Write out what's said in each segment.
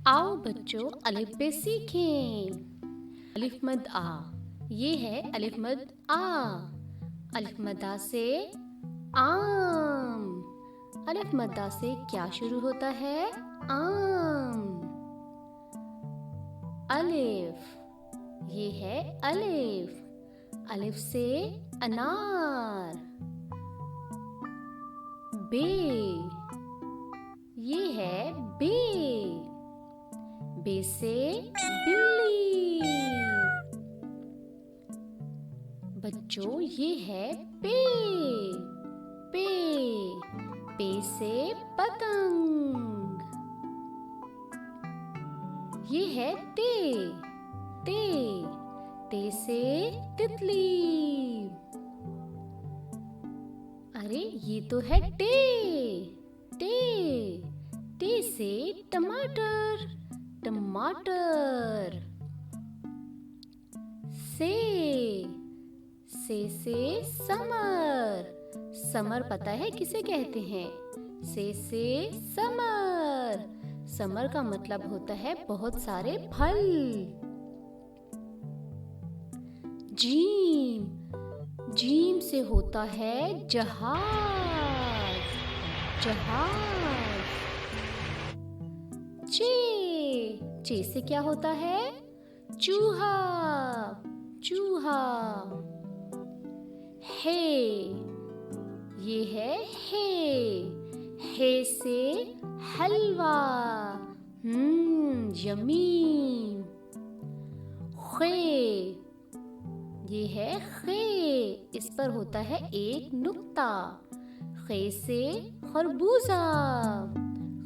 आओ बच्चों अलिफ बे सीखें। अलिफ मद आ, ये है अलिफ मद आ। अलिफ मद आ से आम। अलिफ मद आ से क्या शुरू होता है? आम। अलिफ, ये है अलिफ। अलिफ से अनार। बे, ये है बे। बे से बिल्ली। बच्चों ये है पे। पे, पे से पतंग। ये है ते। ते, ते से तितली। अरे ये तो है टे। टे, टे से टमाटर। टमाटर। से समर। समर पता है किसे कहते हैं? से समर। समर का मतलब होता है बहुत सारे फल। जीम, जीम से होता है जहाज। जहाज। चे से क्या होता है? चूहा। चूहा। हे, ये है हे से हलवा। यमी। खे, ये है खे, इस पर होता है एक नुक्ता। खे से खरबूजा।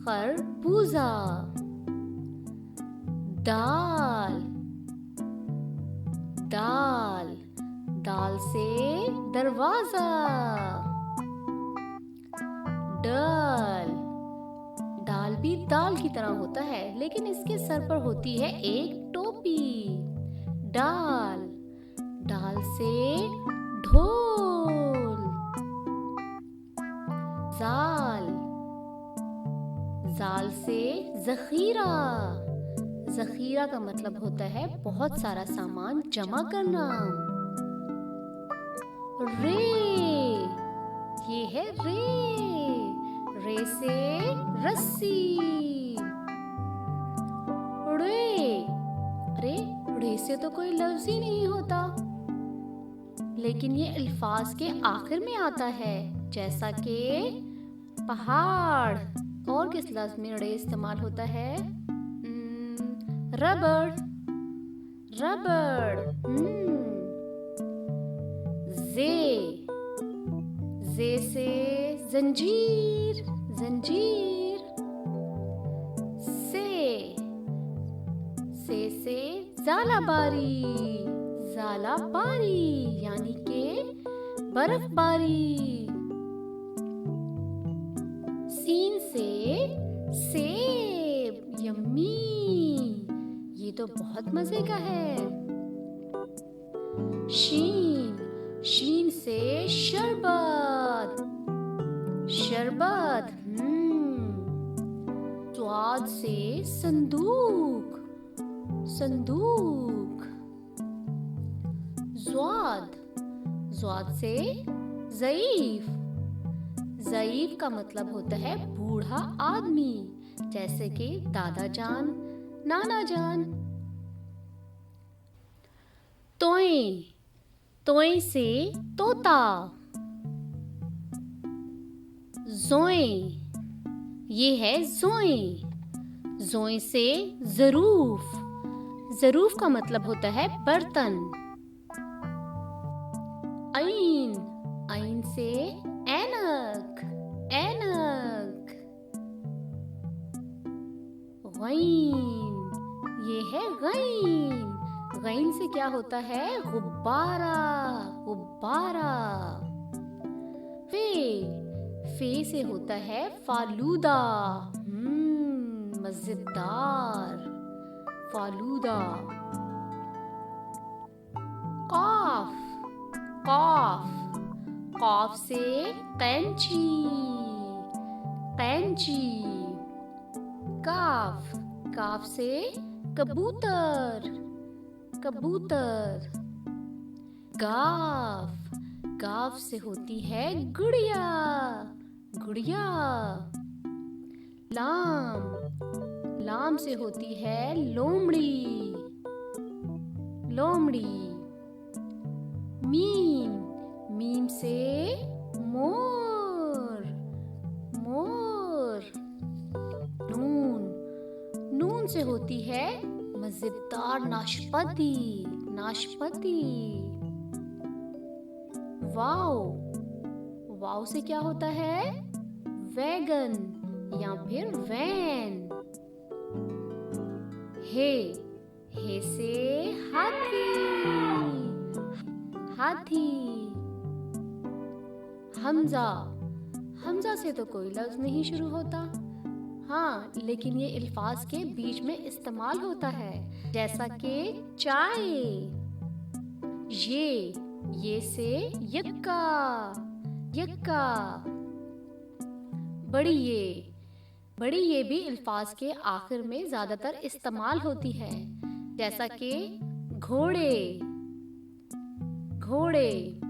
खरबूजा। दाल। दाल, दाल से दरवाजा। डाल, डाल भी दाल की तरह होता है लेकिन इसके सर पर होती है एक टोपी। डाल, डाल से ढोल। जाल, जाल से जखीरा। जखीरा का मतलब होता है बहुत सारा सामान जमा करना। रे, ये है रे। रे से रस्सी। रे, अरे रे से तो कोई लफ्ज ही नहीं होता लेकिन ये अल्फाज के आखिर में आता है, जैसा कि पहाड़। और किस लफ्ज में रे इस्तेमाल होता है? रबड़। रबड़। जे से जंजीर। जंजीर। से ज़ालाबारी। ज़ालाबारी यानी के बर्फबारी। सीन से सेब। यम्मी, ये तो बहुत मजे का है। शीन, शीन से शरबत। शरबत। स्वाद से संदूक। संदूक। ज़्वाद, ज़्वाद से ज़ईफ। ज़ईफ का मतलब होता है बूढ़ा आदमी, जैसे कि दादा जान, नाना जान। तोए, तोए से तोता। जोए, ये है जोए। जोए से ज़रूफ। ज़रूफ का मतलब होता है बर्तन। आइन, आइन से ऐनक। ऐनक। गईन, ये है गईन। गईन से क्या होता है? गुब्बारा। गुब्बारा। फे से होता है फालूदा। मजेदार फालूदा। कॉफ, कॉफ, कॉफ से कैंची। कैंची। काफ, काफ से कबूतर, कबूतर। गाफ, गाफ से होती है गुड़िया, गुड़िया। लाम, लाम से होती है लोमड़ी, लोमड़ी। मीम, मीम से मोर, मोर। नून, नून से होती है मजेदार नाशपाती, नाशपाती। वाव, वाव से क्या होता है? वैगन या फिर वैन। हे से हाथी, हाथी। हमजा, हमजा से तो कोई लफ्ज नहीं शुरू होता, हाँ, लेकिन ये अल्फाज के बीच में इस्तेमाल होता है, जैसा कि चाय। ये से यक्का, यक्का। बड़ी ये, बड़ी ये भी अल्फाज के आखिर में ज्यादातर इस्तेमाल होती है, जैसा कि घोड़े, घोड़े।